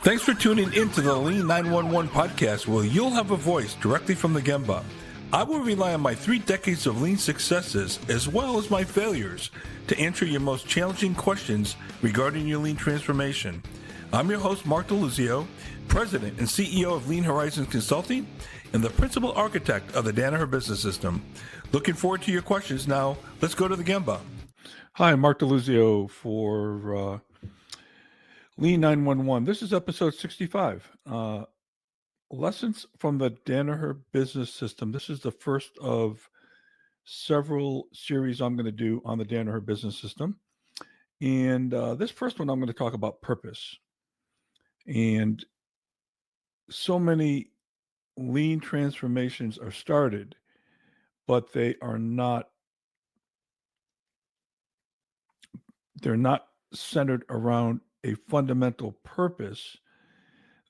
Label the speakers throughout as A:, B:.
A: Thanks for tuning in to the Lean 911 podcast, where you'll have a voice directly from the Gemba. I will rely on my 3 decades of Lean successes as well as my failures to answer your most challenging questions regarding your Lean transformation. I'm your host, Mark DeLuzio, President and CEO of Lean Horizons Consulting and the Principal Architect of the Danaher Business System. Looking forward to your questions. Now, let's go to the Gemba. Hi, I'm Mark DeLuzio for Lean 911. This is episode 65. Lessons from the Danaher Business System. This is the first of several series I'm going to do on the Danaher Business System. And this first one, I'm going to talk about purpose. And so many lean transformations are started, but they're not centered around a fundamental purpose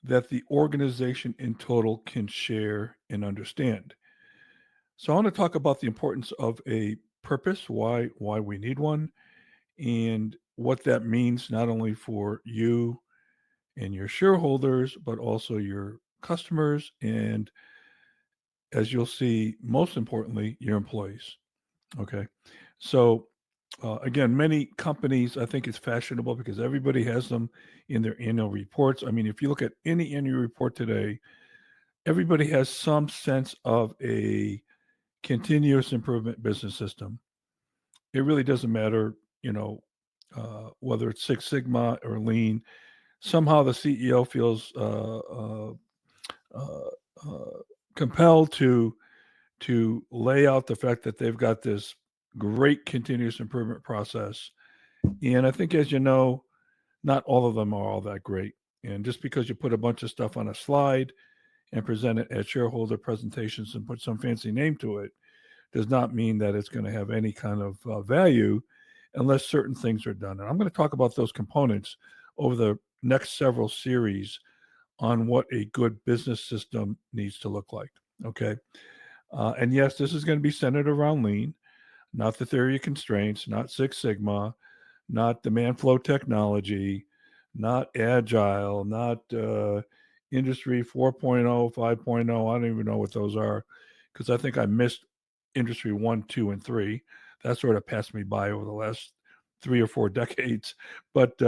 A: that the organization in total can share and understand. So I want to talk about the importance of a purpose, why we need one, and what that means not only for you and your shareholders, but also your customers, and as you'll see, most importantly, your employees. Okay. So again, many companies, I think it's fashionable because everybody has them in their annual reports. I mean, if you look at any annual report today, everybody has some sense of a continuous improvement business system. It really doesn't matter, whether it's Six Sigma or Lean. Somehow the CEO feels compelled to lay out the fact that they've got this great continuous improvement process. And I think, as you know, not all of them are all that great. And just because you put a bunch of stuff on a slide and present it at shareholder presentations and put some fancy name to it does not mean that it's going to have any kind of value unless certain things are done. And I'm going to talk about those components over the next several series on what a good business system needs to look like. Okay. And yes, this is going to be centered around Lean, not the theory of constraints, not Six Sigma, not demand flow technology, not Agile, not Industry 4.0, 5.0. I don't even know what those are because I think I missed Industry 1, 2, and 3. That sort of passed me by over the last 3 or 4 decades. But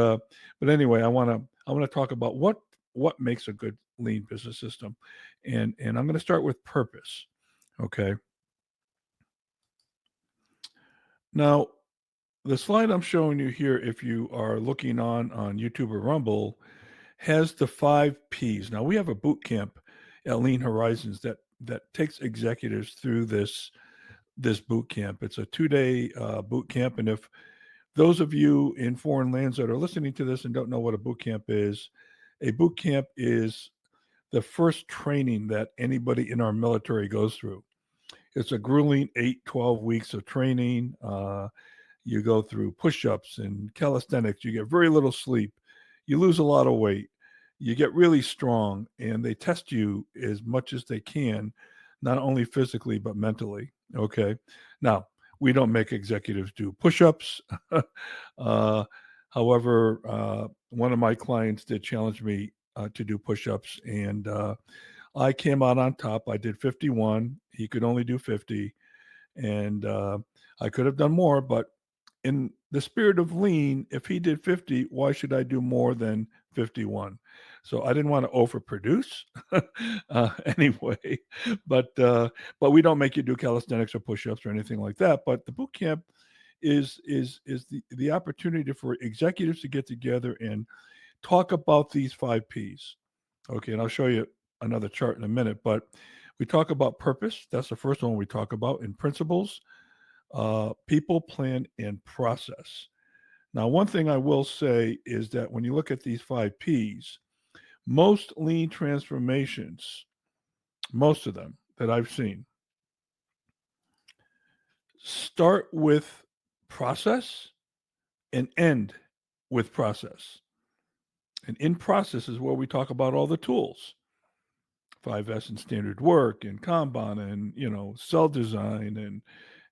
A: anyway, I want to talk about what makes a good Lean business system, and I'm going to start with purpose. Okay. Now, the slide I'm showing you here, if you are looking on YouTube or Rumble, has the 5 Ps. Now, we have a boot camp at Lean Horizons that takes executives through this boot camp. It's a 2-day boot camp, and if those of you in foreign lands that are listening to this and don't know what a boot camp is the first training that anybody in our military goes through. It's a grueling 8-12 weeks of training. You go through push-ups and calisthenics. You get very little sleep. You lose a lot of weight. You get really strong, and they test you as much as they can, not only physically, but mentally. Okay. Now, we don't make executives do push-ups. However, one of my clients did challenge me to do push-ups, and I came out on top. I did 51. He could only do 50. And I could have done more, but in the spirit of Lean, if he did 50, why should I do more than 51? So I didn't want to overproduce anyway, but we don't make you do calisthenics or push-ups or anything like that. But the boot camp is the opportunity for executives to get together and talk about these 5 Ps. Okay, and I'll show you another chart in a minute, but we talk about purpose. That's the first one we talk about. In principles, people, plan, and process. Now, one thing I will say is that when you look at these 5 Ps, most lean transformations, most of them that I've seen, start with process and end with process. And in process is where we talk about all the tools. 5S and standard work and Kanban and, cell design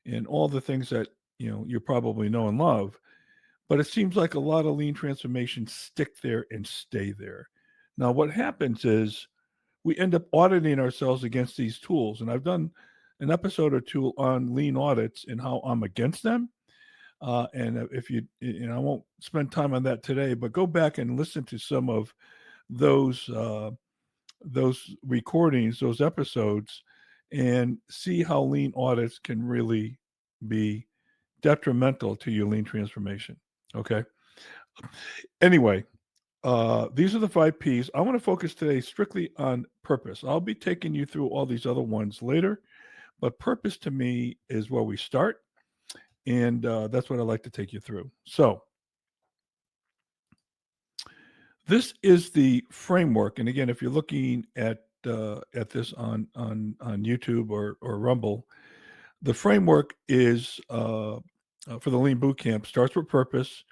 A: and all the things that, you probably know and love. But it seems like a lot of lean transformations stick there and stay there. Now, what happens is we end up auditing ourselves against these tools. And I've done an episode or two on lean audits and how I'm against them. And if I won't spend time on that today, but go back and listen to some of those recordings, those episodes, and see how lean audits can really be detrimental to your lean transformation. Okay. Anyway, these are the 5 P's. I want to focus today strictly on purpose. I'll be taking you through all these other ones later, but purpose to me is where we start, and that's what I'd like to take you through. So, this is the framework, and again, if you're looking at this on YouTube or Rumble, the framework is for the Lean Bootcamp starts with purpose,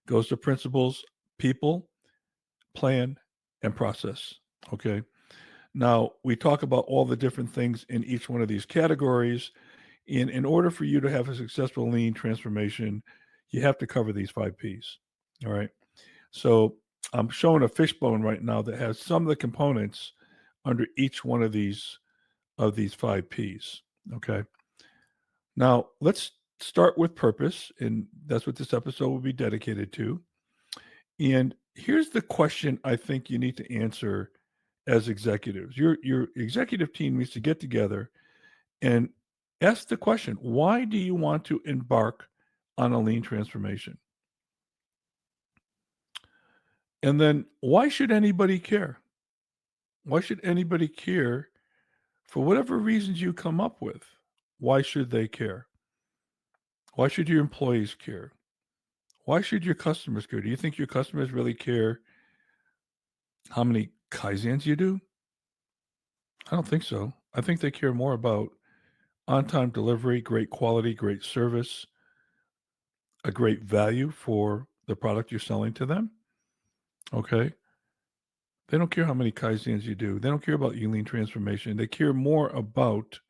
A: goes to principles, people, plan, and process. Okay. Now, we talk about all the different things in each one of these categories. In order for you to have a successful lean transformation, you have to cover these 5 P's. All right. So I'm showing a fishbone right now that has some of the components under each one of these 5 P's. Okay. Now, let's start with purpose, and that's what this episode will be dedicated to. And here's the question I think you need to answer as executives. Your executive team needs to get together and ask the question, why do you want to embark on a lean transformation? And then why should anybody care? Why should anybody care for whatever reasons you come up with? Why should they care? Why should your employees care? Why should your customers care? Do you think your customers really care how many Kaizens you do? I don't think so. I think they care more about on-time delivery, great quality, great service, a great value for the product you're selling to them. Okay. They don't care how many Kaizens you do. They don't care about your lean transformation. They care more about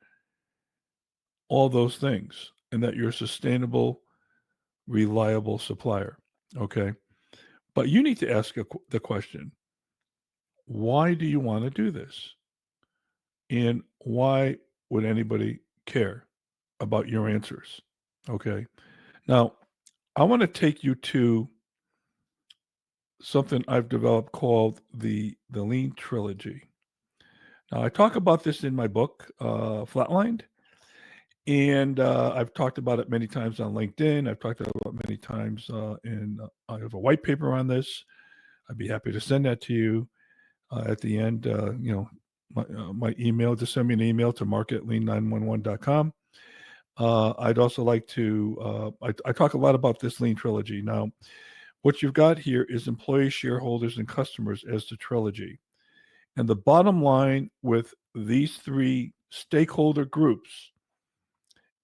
A: all those things and that you're a sustainable, reliable supplier. Okay. But you need to ask the question, why do you want to do this? And why would anybody care about your answers? Okay. Now, I want to take you to something I've developed called the Lean Trilogy. Now, I talk about this in my book, Flatlined, and I've talked about it many times on LinkedIn. I've talked about it many times I have a white paper on this. I'd be happy to send that to you at the end. My email, just send me an email to mark@lean911.com. I'd also like to, I talk a lot about this Lean Trilogy. Now, what you've got here is employees, shareholders, and customers as the trilogy. And the bottom line with these 3 stakeholder groups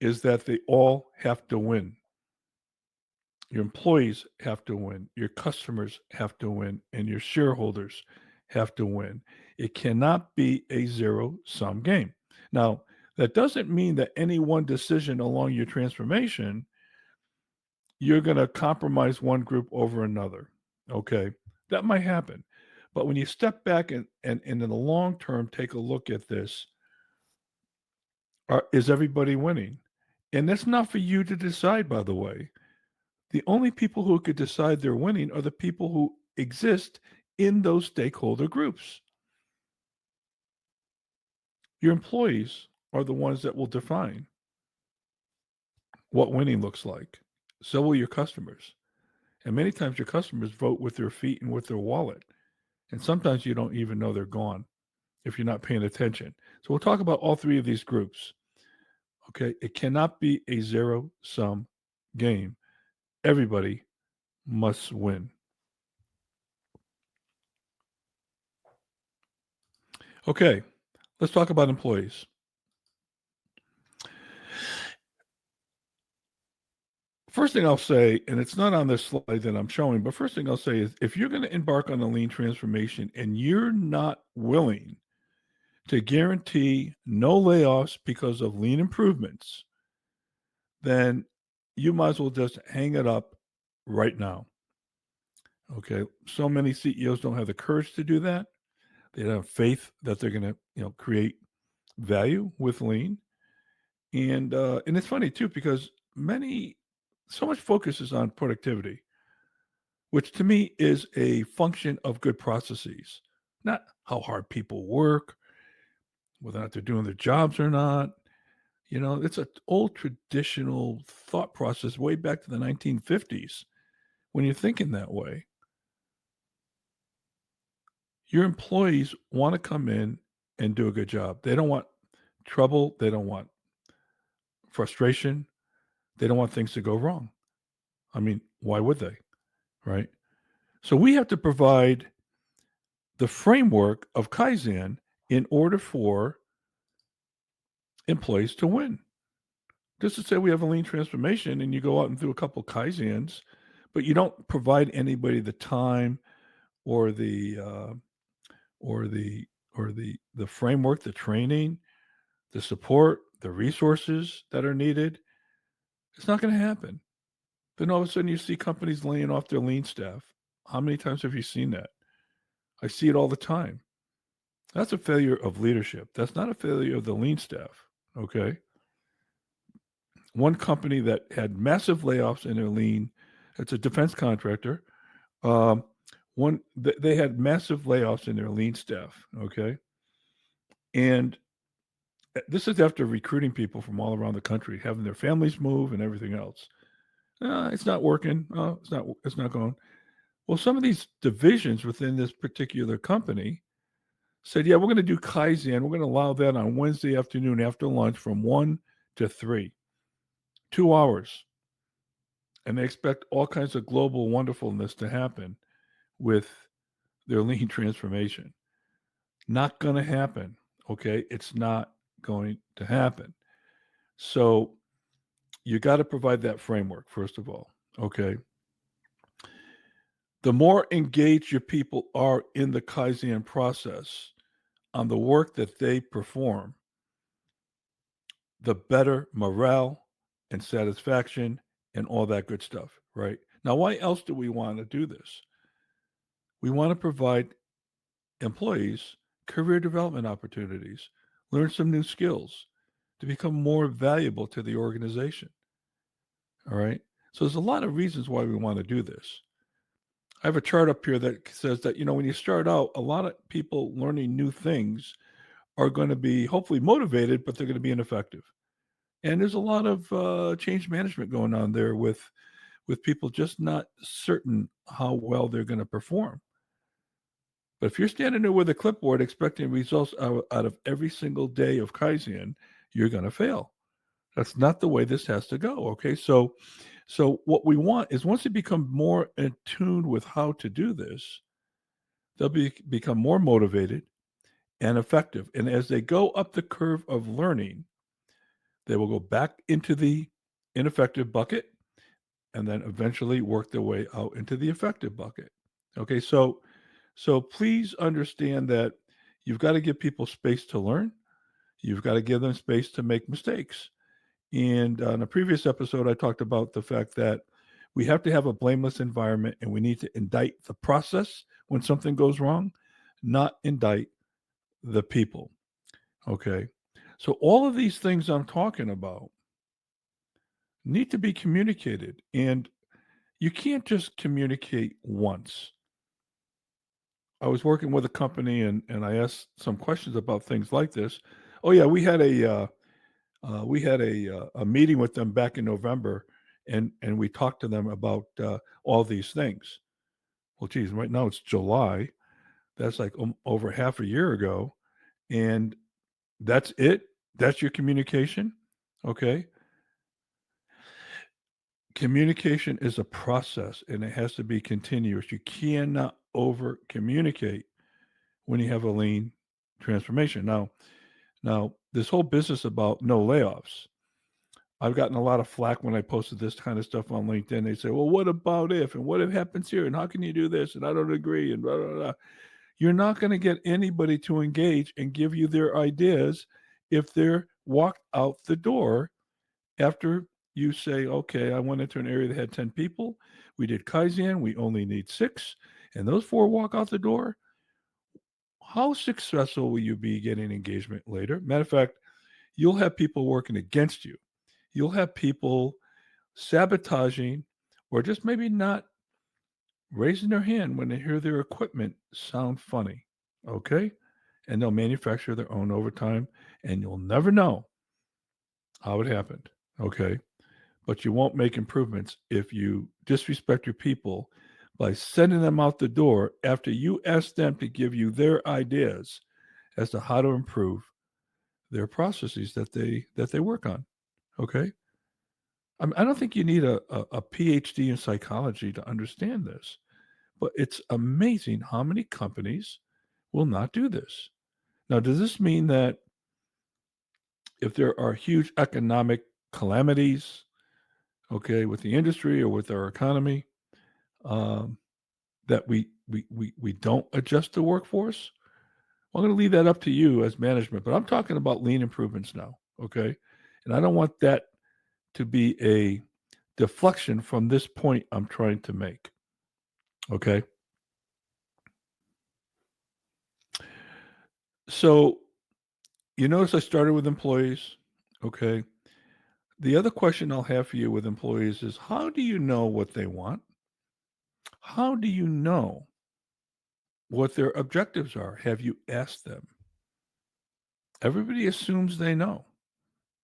A: is that they all have to win. Your employees have to win, your customers have to win, and your shareholders have to win. It cannot be a zero-sum game. Now, that doesn't mean that any one decision along your transformation, you're going to compromise one group over another. Okay. That might happen. But when you step back and in the long term, take a look at this, is everybody winning? And that's not for you to decide, by the way. The only people who could decide they're winning are the people who exist in those stakeholder groups. Your employees are the ones that will define what winning looks like. So will your customers. And many times your customers vote with their feet and with their wallet. And sometimes you don't even know they're gone if you're not paying attention. So we'll talk about all 3 of these groups. Okay. It cannot be a zero-sum game. Everybody must win. Okay. Let's talk about employees. First thing I'll say, and it's not on this slide that I'm showing, but first thing I'll say is if you're going to embark on a lean transformation and you're not willing to guarantee no layoffs because of lean improvements, then you might as well just hang it up right now. Okay. So many CEOs don't have the courage to do that. They don't have faith that they're going to create value with lean. And it's funny too because so much focus is on productivity, which to me is a function of good processes, not how hard people work, whether or not they're doing their jobs or not. It's an old traditional thought process way back to the 1950s. When you're thinking that way, your employees want to come in and do a good job. They don't want trouble. They don't want frustration. They don't want things to go wrong. I mean, why would they? Right? So we have to provide the framework of Kaizen in order for employees to win. Just to say we have a lean transformation and you go out and do a couple Kaizens, but you don't provide anybody the time or or the the framework, the training, the support, the resources that are needed, it's not going to happen. Then all of a sudden you see companies laying off their lean staff. How many times have you seen that? I see it all the time. That's a failure of leadership. That's not a failure of the lean staff. Okay. One company that had massive layoffs in their lean, it's a defense contractor. Um, they had massive layoffs in their lean staff. Okay. And this is after recruiting people from all around the country, having their families move and everything else. It's not working. It's not going. Well, some of these divisions within this particular company said, yeah, we're going to do Kaizen. We're going to allow that on Wednesday afternoon after lunch from 1 to 3, 2 hours. And they expect all kinds of global wonderfulness to happen with their lean transformation. Not going to happen. Okay. It's not going to happen. So you got to provide that framework, first of all. Okay. The more engaged your people are in the Kaizen process on the work that they perform, the better morale and satisfaction and all that good stuff, right? Now, why else do we want to do this? We want to provide employees career development opportunities, learn some new skills to become more valuable to the organization. All right. So there's a lot of reasons why we want to do this. I have a chart up here that says that, when you start out, a lot of people learning new things are going to be hopefully motivated, but they're going to be ineffective. And there's a lot of change management going on there with people just not certain how well they're going to perform. But if you're standing there with a clipboard expecting results out of every single day of Kaizen, you're going to fail. That's not the way this has to go. Okay. So what we want is once they become more attuned with how to do this, they'll become more motivated and effective. And as they go up the curve of learning, they will go back into the ineffective bucket and then eventually work their way out into the effective bucket. Okay, so please understand that you've got to give people space to learn. You've got to give them space to make mistakes. And on a previous episode, I talked about the fact that we have to have a blameless environment and we need to indict the process when something goes wrong, not indict the people. Okay. So all of these things I'm talking about need to be communicated. And you can't just communicate once. I was working with a company and I asked some questions about things like this. Oh yeah, we had a meeting with them back in November, and we talked to them about all these things. Well, geez, right now it's July. That's like over half a year ago, and that's it. That's your communication. Okay, communication is a process, and it has to be continuous. You cannot over communicate when you have a lean transformation. Now, this whole business about no layoffs, I've gotten a lot of flack when I posted this kind of stuff on LinkedIn. They say, well, what about if, and what if happens here, and how can you do this? And I don't agree, and blah, blah, blah. You're not going to get anybody to engage and give you their ideas if they're walked out the door after you say, okay, I went into an area that had 10 people. We did Kaizen. We only need 6. And those 4 walk out the door. how successful will you be getting engagement later? Matter of fact, you'll have people working against you. You'll have people sabotaging or just maybe not raising their hand when they hear their equipment sound funny. Okay? And they'll manufacture their own overtime, and you'll never know how it happened. Okay? But you won't make improvements if you disrespect your people by sending them out the door after you ask them to give you their ideas as to how to improve their processes that they work on. Okay? I don't think you need a PhD in psychology to understand this, but it's amazing how many companies will not do this. Now, does this mean that if there are huge economic calamities, okay, with the industry or with our economy, um, that we don't adjust the workforce? Well, I'm going to leave that up to you as management, but I'm talking about lean improvements now, okay? And I don't want that to be a deflection from this point I'm trying to make, okay? So you notice I started with employees, okay? The other question I'll have for you with employees is how do you know what they want? How do you know what their objectives are? Have you asked them? Everybody assumes they know.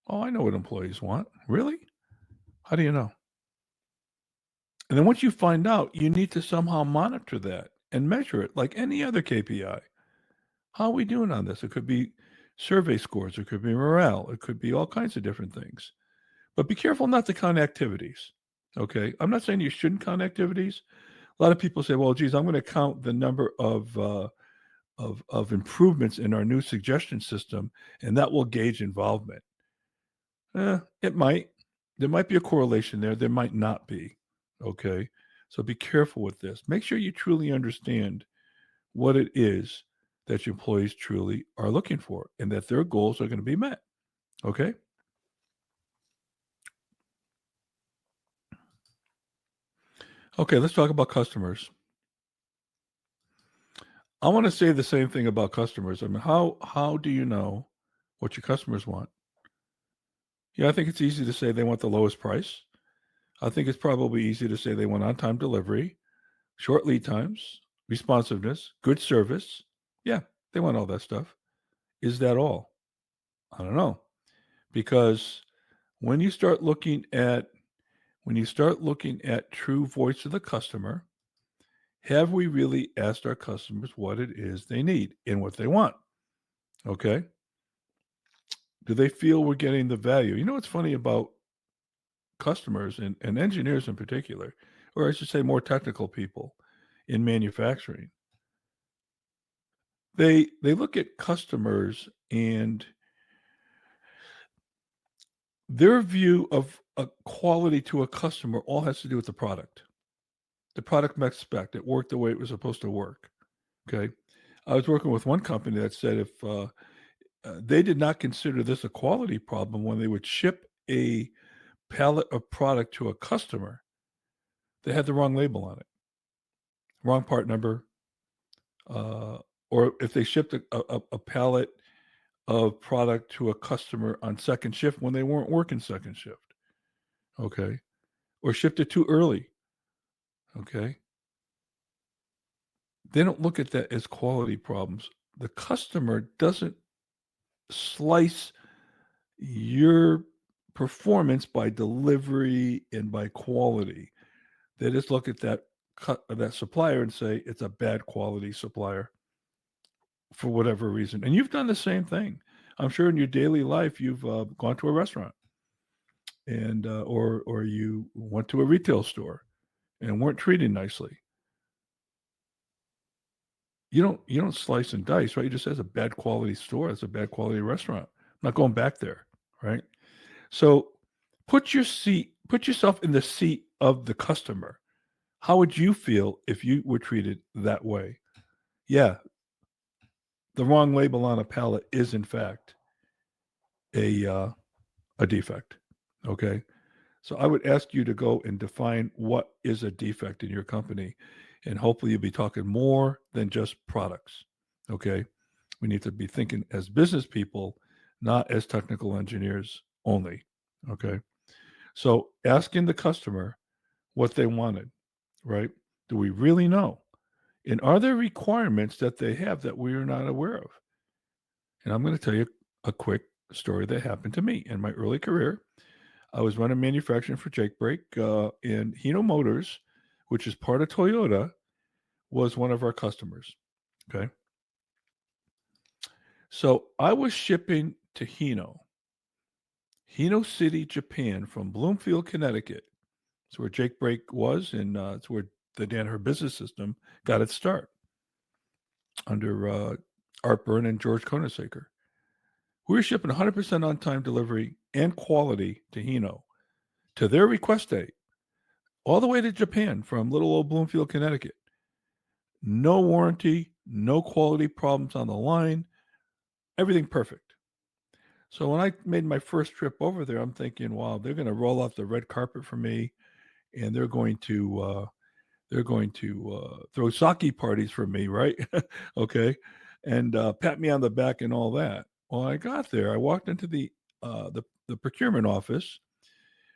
A: Oh, I know what employees want. Really? How do you know? And then once you find out, you need to somehow monitor that and measure it like any other KPI. How are we doing on this? It could be survey scores, it could be morale, it could be all kinds of different things. But be careful not to count activities. Okay. I'm not saying you shouldn't count activities. A lot of people say, well, geez, I'm going to count the number of improvements in our new suggestion system, and that will gauge involvement. It might. There might be a correlation there. There might not be. Okay. So be careful with this. Make sure you truly understand what it is that your employees truly are looking for and that their goals are going to be met. Okay. Okay. Let's talk about customers. I want to say the same thing about customers. I mean, how do you know what your customers want? Yeah, I think it's easy to say they want the lowest price. I think it's probably easy to say they want on-time delivery, short lead times, responsiveness, good service. Yeah, they want all that stuff. Is that all? I don't know. Because when you start looking at true voice of the customer, have we really asked our customers what it is they need and what they want? Okay. Do they feel we're getting the value? You know what's funny about customers and engineers in particular, or I should say more technical people in manufacturing? They look at customers and their view of a quality to a customer all has to do with the product. The product met spec. It worked the way it was supposed to work. Okay. I was working with one company that said if they did not consider this a quality problem when they would ship a pallet of product to a customer, they had the wrong label on it, wrong part number, uh, or if they shipped a pallet of product to a customer on second shift when they weren't working second shift, okay, or shipped it too early, okay, they don't look at that as quality problems. The customer doesn't slice your performance by delivery and by quality. They just look at that supplier and say it's a bad quality supplier for whatever reason. And you've done the same thing. I'm sure in your daily life you've gone to a restaurant and or you went to a retail store and weren't treated nicely. You don't slice and dice, right? You just says a bad quality store. It's a bad quality restaurant. I'm not going back there, right? So put yourself in the seat of the customer. How would you feel if you were treated that way? Yeah, the wrong label on a pallet is in fact a a defect. Okay, so I would ask you to go and define what is a defect in your company, and hopefully you'll be talking more than just products. Okay. We need to be thinking as business people, not as technical engineers only. Okay. So asking the customer what they wanted, right? Do we really know? And are there requirements that they have that we are not aware of? And I'm going to tell you a quick story that happened to me in my early career. I was running manufacturing for Jake Brake, and Hino Motors, which is part of Toyota, was one of our customers. Okay. So I was shipping to Hino City, Japan, from Bloomfield, Connecticut. It's where Jake Brake was, and it's where the Danaher business system got its start under Art Byrne and George Koenigsegger. We were shipping 100% on-time delivery and quality to Hino to their request date, all the way to Japan from little old Bloomfield, Connecticut. No warranty, no quality problems on the line, everything perfect. So when I made my first trip over there, I'm thinking, wow, they're going to roll out the red carpet for me, and they're going to throw sake parties for me, right? Okay, and pat me on the back and all that. Well, I got there. I walked into the procurement office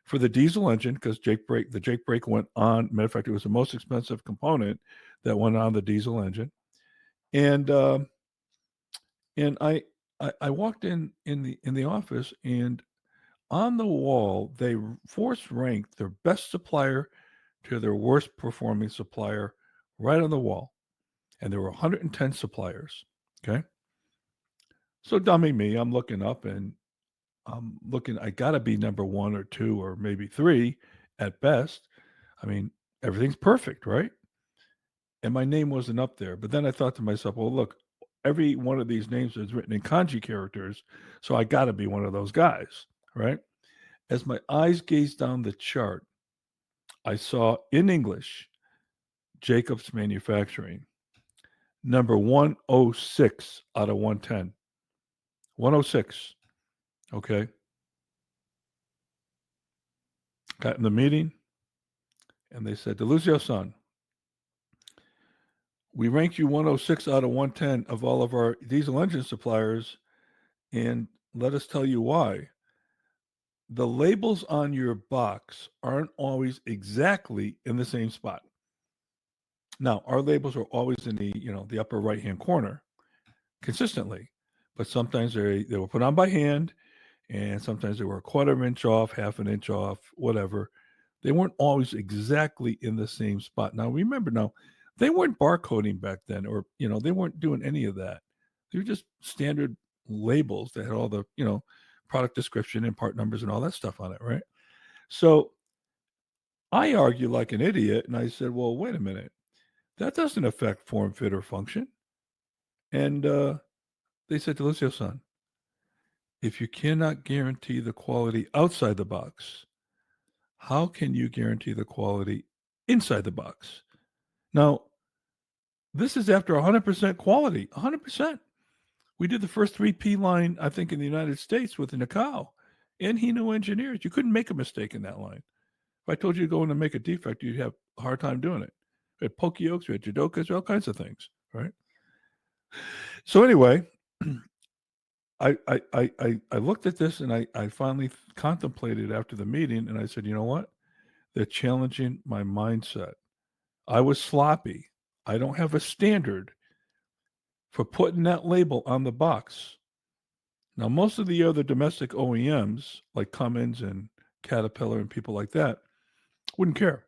A: for the diesel engine because the Jake Brake went on. Matter of fact, it was the most expensive component that went on the diesel engine, and and I walked in the office, and on the wall they force ranked their best supplier to their worst performing supplier right on the wall. And there were 110 suppliers. Okay. So, dummy me, I'm looking up and I'm looking, I got to be number one or two or maybe three at best. I mean, everything's perfect, right? And my name wasn't up there. But then I thought to myself, well, look, every one of these names is written in kanji characters. So I got to be one of those guys, right? As my eyes gazed down the chart, I saw in English Jacobs Manufacturing, number 106 out of 110. 106. Okay. Got in the meeting and they said, DeLuzio son, we ranked you 106 out of 110 of all of our diesel engine suppliers. And let us tell you why. The labels on your box aren't always exactly in the same spot. Now, our labels are always in the upper right-hand corner consistently, but sometimes they were put on by hand, and sometimes they were a quarter inch off, half an inch off, whatever. They weren't always exactly in the same spot. Now, remember, they weren't barcoding back then, or they weren't doing any of that. They were just standard labels that had all the product description and part numbers and all that stuff on it, right? So I argued like an idiot, and I said, "Well, wait a minute, that doesn't affect form, fit, or function." And they said, "DeLuzio son, if you cannot guarantee the quality outside the box, how can you guarantee the quality inside the box?" Now, this is after 100% quality, 100%. We did the first 3P line, I think, in the United States with the Nikao, and he knew engineers. You couldn't make a mistake in that line. If I told you to go in and make a defect, you'd have a hard time doing it. We had pokeyokes, we had judokas, all kinds of things, right? So anyway, I looked at this and I finally contemplated after the meeting, and I said, you know what? They're challenging my mindset. I was sloppy. I don't have a standard for putting that label on the box. Now, most of the other domestic OEMs, like Cummins and Caterpillar and people like that, wouldn't care.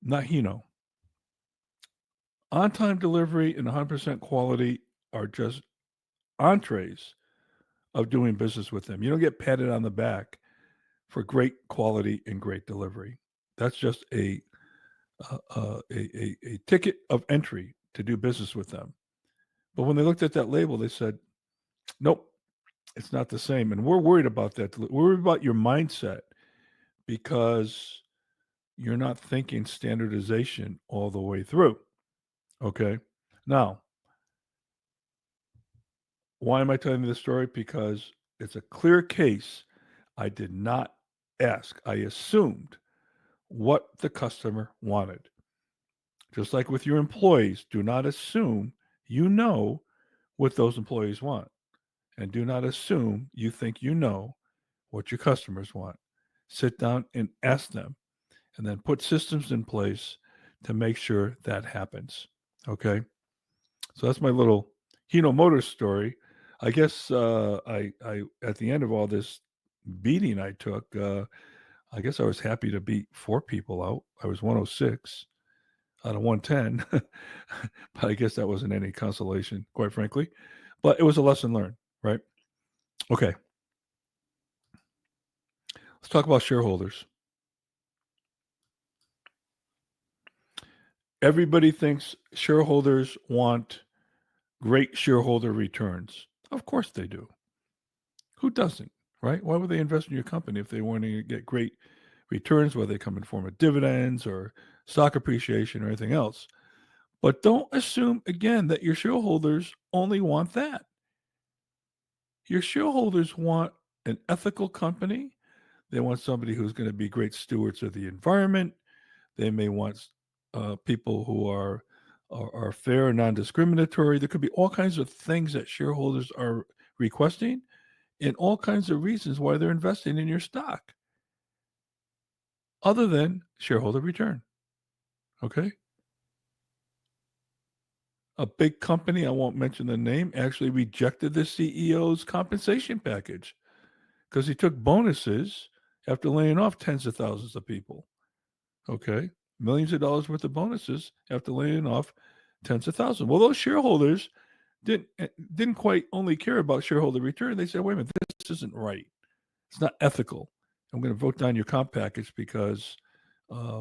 A: Not Hino. On-time delivery and 100% quality are just entrees of doing business with them. You don't get patted on the back for great quality and great delivery. That's just a ticket of entry to do business with them. But when they looked at that label, they said, nope, it's not the same. And we're worried about that. We're worried about your mindset because you're not thinking standardization all the way through. Okay. Now, why am I telling you this story? Because it's a clear case. I did not ask. I assumed what the customer wanted. Just like with your employees, do not assume you know what those employees want. And do not assume you think you know what your customers want. Sit down and ask them, and then put systems in place to make sure that happens. Okay. So that's my little Hino Motors story. I guess I at the end of all this beating I took, I guess I was happy to beat 4 people out. I was 106 out of 110, but I guess that wasn't any consolation, quite frankly. But it was a lesson learned, right? Okay, let's talk about shareholders. Everybody thinks shareholders want great shareholder returns. Of course they do. Who doesn't, right? Why would they invest in your company if they want to get great returns, whether they come in form of dividends or stock appreciation or anything else? But don't assume again that your shareholders only want that. Your shareholders want an ethical company. They want somebody who's going to be great stewards of the environment. They may want people who are fair and non-discriminatory. There could be all kinds of things that shareholders are requesting, and all kinds of reasons why they're investing in your stock, other than shareholder return. Okay. A big company, I won't mention the name, actually rejected the CEO's compensation package because he took bonuses after laying off tens of thousands of people. Okay. Millions of dollars worth of bonuses after laying off tens of thousands. Well, those shareholders didn't quite only care about shareholder return. They said, wait a minute, this isn't right. It's not ethical. I'm going to vote down your comp package because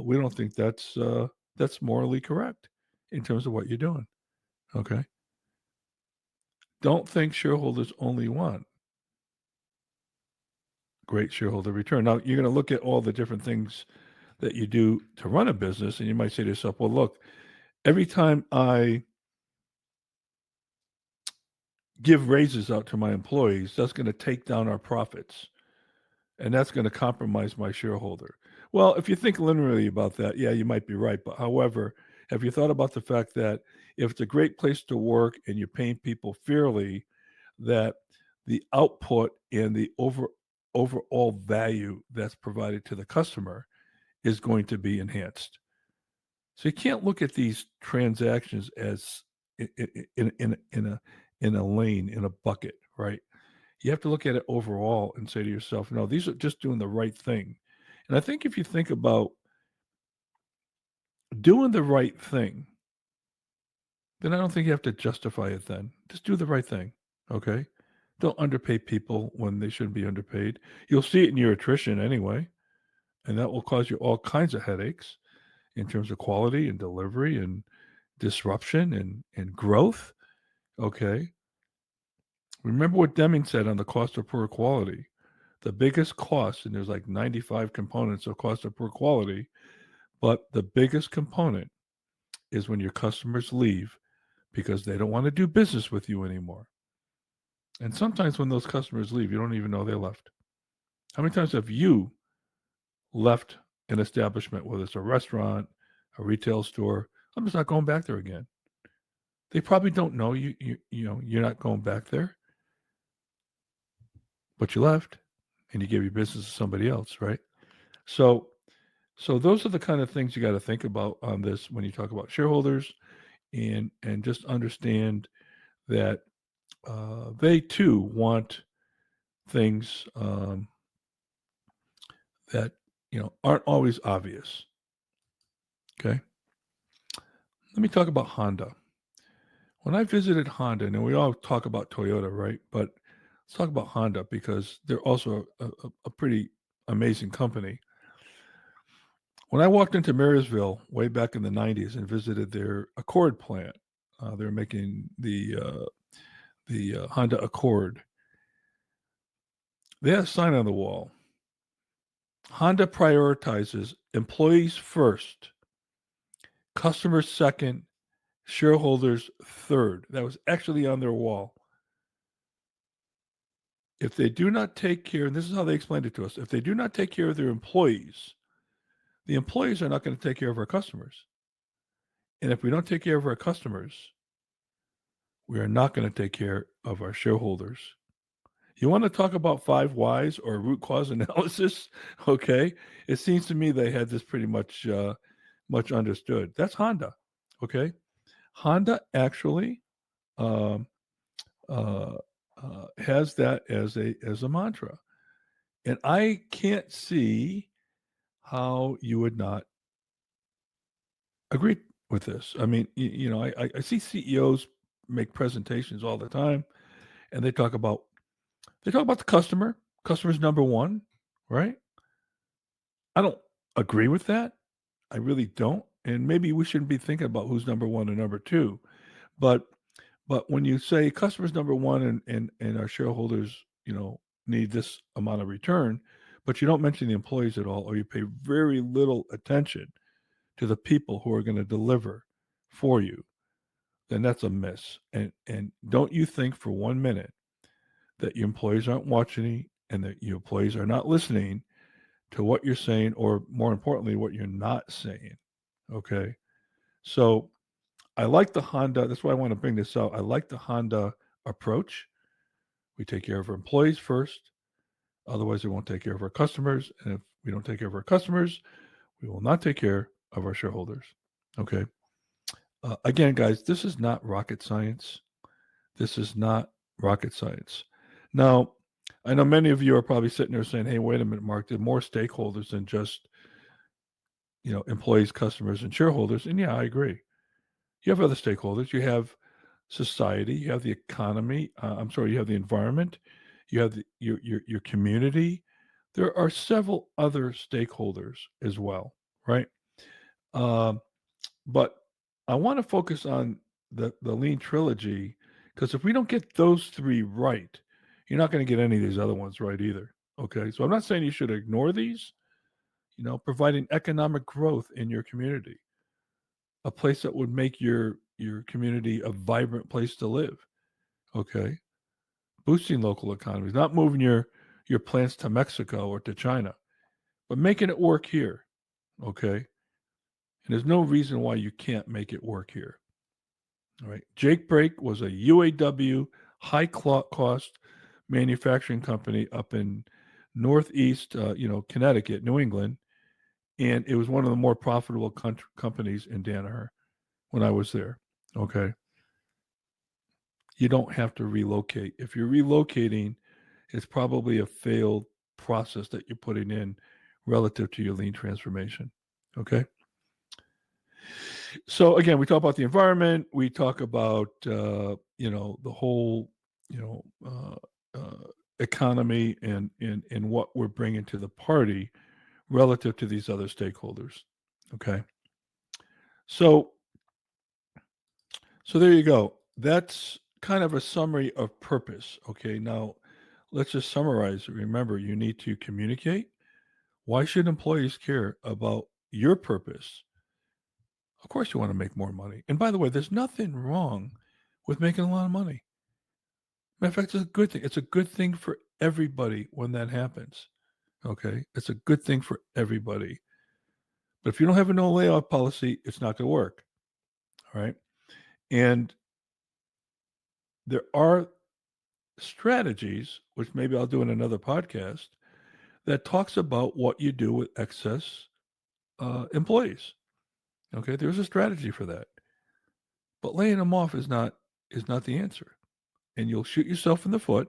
A: we don't think that's morally correct in terms of what you're doing. Okay. Don't think shareholders only want great shareholder return. Now, you're going to look at all the different things that you do to run a business, and you might say to yourself, well, look, every time I give raises out to my employees, that's going to take down our profits, and that's going to compromise my shareholder. Well, if you think linearly about that, yeah, you might be right. But however, have you thought about the fact that if it's a great place to work and you're paying people fairly, that the output and the overall value that's provided to the customer is going to be enhanced? So you can't look at these transactions as in a lane, in a bucket, right? You have to look at it overall and say to yourself, no, these are just doing the right thing. And I think if you think about doing the right thing, then I don't think you have to justify it then. Just do the right thing. Okay. Don't underpay people when they shouldn't be underpaid. You'll see it in your attrition anyway, and that will cause you all kinds of headaches in terms of quality and delivery and disruption and growth. Okay. Remember what Deming said on the cost of poor quality. The biggest cost, and there's like 95 components of cost of poor quality, but the biggest component is when your customers leave because they don't want to do business with you anymore. And sometimes when those customers leave, you don't even know they left. How many times have you left an establishment, whether it's a restaurant, a retail store? I'm just not going back there again. They probably don't know you're not going back there, but you left and you gave your business to somebody else, right? So those are the kind of things you got to think about on this when you talk about shareholders, and just understand that they too want things that aren't always obvious. Okay, let me talk about Honda. When I visited Honda, and we all talk about Toyota, right? But let's talk about Honda because they're also a pretty amazing company. When I walked into Marysville way back in the 90s and visited their Accord plant, they're making the Honda Accord. They had a sign on the wall. Honda prioritizes employees first, customers second, shareholders third. That was actually on their wall. If they do not take care, and this is how they explained it to us, if they do not take care of their employees, the employees are not going to take care of our customers. And if we don't take care of our customers, we are not going to take care of our shareholders. You want to talk about 5 whys or root cause analysis? Okay. It seems to me they had this pretty much much understood. That's Honda. Okay. Honda actually um, uh, has that as a mantra, and I can't see how you would not agree with this. I mean, I see CEOs make presentations all the time, and they talk about the customer. Customer's number one, right? I don't agree with that. I really don't. And maybe we shouldn't be thinking about who's number one and number two. But when you say customers number one and our shareholders, need this amount of return, but you don't mention the employees at all, or you pay very little attention to the people who are going to deliver for you, then that's a miss. And don't you think for 1 minute that your employees aren't watching and that your employees are not listening to what you're saying, or more importantly, what you're not saying. Okay. So I like the Honda. That's why I want to bring this out. I like the Honda approach. We take care of our employees first. Otherwise, we won't take care of our customers. And if we don't take care of our customers, we will not take care of our shareholders. Okay. Again, guys, this is not rocket science. This is not rocket science. Now, I know many of you are probably sitting there saying, hey, wait a minute, Mark, there are more stakeholders than just, employees, customers, and shareholders. And yeah, I agree. You have other stakeholders. You have society. You have the economy. You have the environment. You have your community. There are several other stakeholders as well, right? Um, but I want to focus on the lean trilogy, because if we don't get those 3 right, you're not going to get any of these other ones right either. Okay, so I'm not saying you should ignore these. Providing economic growth in your community, a place that would make your community a vibrant place to live. Okay, boosting local economies, not moving your plants to Mexico or to China, but making it work here. Okay, and there's no reason why you can't make it work here. All right, Jake Brake was a UAW high cost manufacturing company up in northeast, Connecticut, New England, and it was one of the more profitable companies in Danaher when I was there. Okay, you don't have to relocate. If you're relocating, it's probably a failed process that you're putting in relative to your lean transformation. Okay. So again, we talk about the environment. We talk about the whole you know economy and what we're bringing to the party relative to these other stakeholders. Okay. So there you go. That's kind of a summary of purpose. Okay. Now let's just summarize. Remember, you need to communicate. Why should employees care about your purpose? Of course, you want to make more money. And by the way, there's nothing wrong with making a lot of money. Matter of fact, it's a good thing. It's a good thing for everybody when that happens. Okay. It's a good thing for everybody. But if you don't have a no layoff policy, it's not going to work. All right. And there are strategies, which maybe I'll do in another podcast, that talks about what you do with excess employees. Okay. There's a strategy for that. But laying them off is not the answer. And you'll shoot yourself in the foot,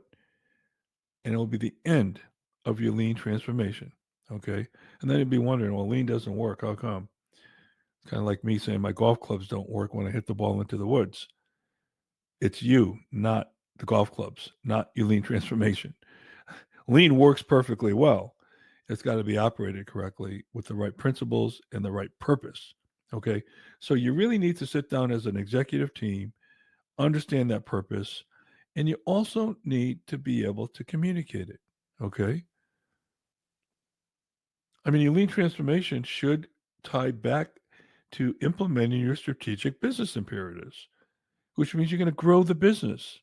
A: and it will be the end of your lean transformation. Okay. And then you'd be wondering, well, lean doesn't work. How come? It's kind of like me saying my golf clubs don't work when I hit the ball into the woods. It's you, not the golf clubs, not your lean transformation. Lean works perfectly well. It's got to be operated correctly with the right principles and the right purpose. Okay. So you really need to sit down as an executive team, understand that purpose, and you also need to be able to communicate it. Okay. I mean, your lean transformation should tie back to implementing your strategic business imperatives, which means you're going to grow the business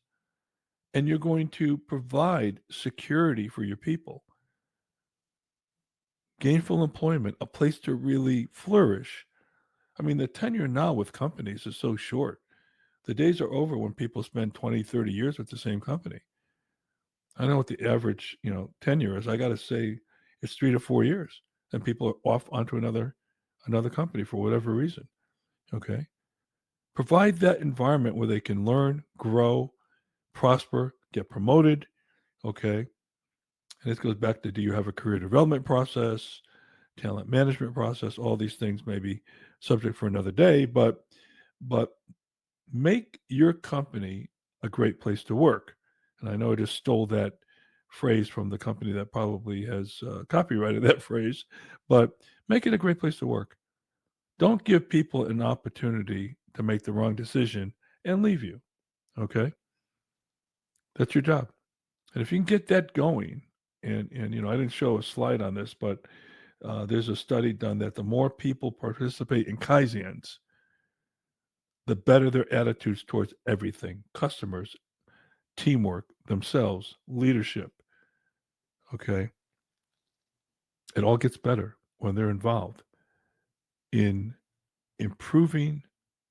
A: and you're going to provide security for your people, gainful employment, a place to really flourish. I mean, the tenure now with companies is so short. The days are over when people spend 20, 30 years with the same company. I don't know what the average, tenure is. I got to say it's 3 to 4 years. And people are off onto another company for whatever reason. Okay. Provide that environment where they can learn, grow, prosper, get promoted. Okay. And this goes back to, do you have a career development process, talent management process? All these things may be subject for another day, but make your company a great place to work. And I know I just stole that phrase from the company that probably has copyrighted that phrase, but make it a great place to work. Don't give people an opportunity to make the wrong decision and leave you. Okay? That's your job. And if you can get that going, and I didn't show a slide on this, but there's a study done that the more people participate in Kaizens, the better their attitudes towards everything, customers, teamwork, themselves, leadership. Okay? It all gets better when they're involved in improving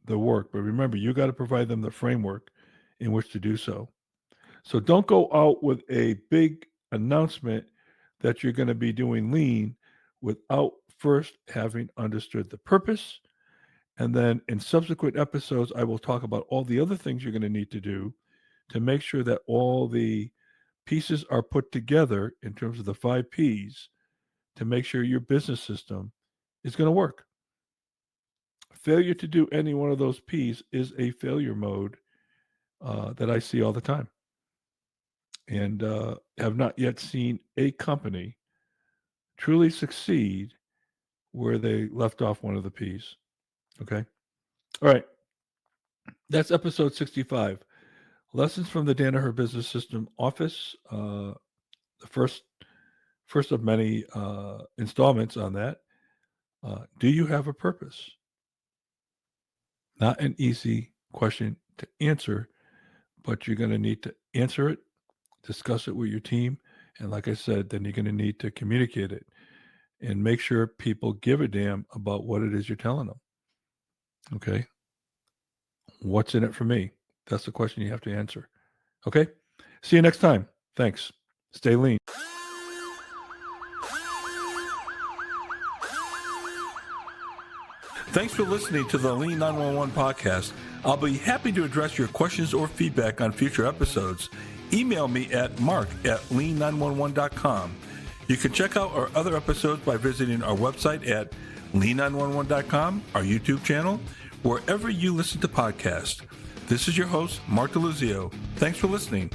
A: the work. But remember, you got to provide them the framework in which to do so. So don't go out with a big announcement that you're going to be doing lean without first having understood the purpose. And then in subsequent episodes, I will talk about all the other things you're going to need to do to make sure that all the pieces are put together in terms of the 5 Ps to make sure your business system is going to work. Failure to do any one of those Ps is a failure mode that I see all the time. And have not yet seen a company truly succeed where they left off one of the Ps. Okay? All right. That's episode 65. Lessons from the Danaher Business System Office. The first of many installments on that. Do you have a purpose? Not an easy question to answer, but you're going to need to answer it, discuss it with your team, and like I said, then you're going to need to communicate it and make sure people give a damn about what it is you're telling them. Okay? What's in it for me? That's the question you have to answer. Okay? See you next time. Thanks. Stay lean. Thanks for listening to the Lean 911 podcast. I'll be happy to address your questions or feedback on future episodes. Email me at mark@lean911.com. You can check out our other episodes by visiting our website at lean911.com, our YouTube channel, wherever you listen to podcasts. This is your host, Mark DeLuzio. Thanks for listening.